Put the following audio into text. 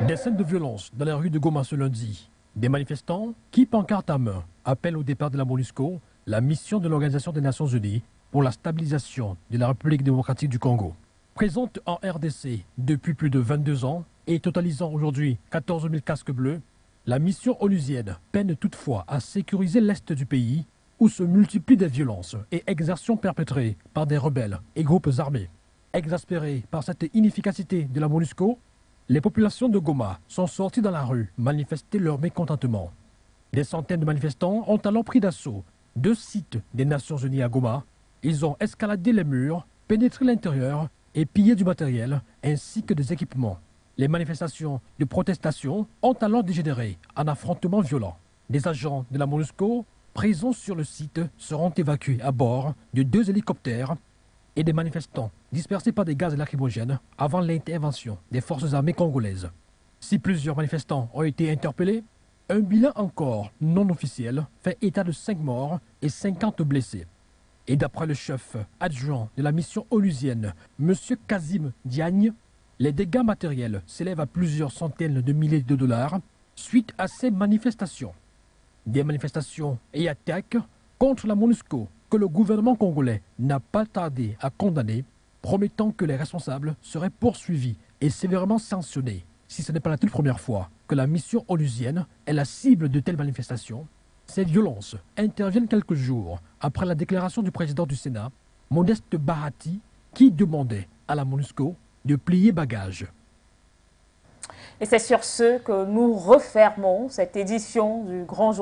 Des scènes de violence dans les rues de Goma ce lundi. Des manifestants qui, pancarte à main, appellent au départ de la MONUSCO, la mission de l'Organisation des Nations Unies pour la stabilisation de la République démocratique du Congo. Présente en RDC depuis plus de 22 ans et totalisant aujourd'hui 14 000 casques bleus, la mission onusienne peine toutefois à sécuriser l'est du pays où se multiplient des violences et exactions perpétrées par des rebelles et groupes armés. Exaspérés par cette inefficacité de la MONUSCO, les populations de Goma sont sorties dans la rue manifester leur mécontentement. Des centaines de manifestants ont alors pris d'assaut 2 sites des Nations Unies à Goma. Ils ont escaladé les murs, pénétré l'intérieur et pillé du matériel ainsi que des équipements. Les manifestations de protestation ont alors dégénéré en affrontements violents. Des agents de la MONUSCO présents sur le site seront évacués à bord de 2 hélicoptères et des manifestants dispersés par des gaz lacrymogènes avant l'intervention des forces armées congolaises. Si plusieurs manifestants ont été interpellés, un bilan encore non officiel fait état de 5 morts et 50 blessés. Et d'après le chef adjoint de la mission onusienne, M. Kazim Diagne, les dégâts matériels s'élèvent à plusieurs centaines de milliers de dollars suite à ces manifestations. Des manifestations et attaques contre la MONUSCO que le gouvernement congolais n'a pas tardé à condamner, promettant que les responsables seraient poursuivis et sévèrement sanctionnés. Si ce n'est pas la toute première fois que la mission onusienne est la cible de telles manifestations, ces violences interviennent quelques jours après la déclaration du président du Sénat, Modeste Bahati, qui demandait à la MONUSCO de plier bagages. Et c'est sur ce que nous refermons cette édition du Grand Journal.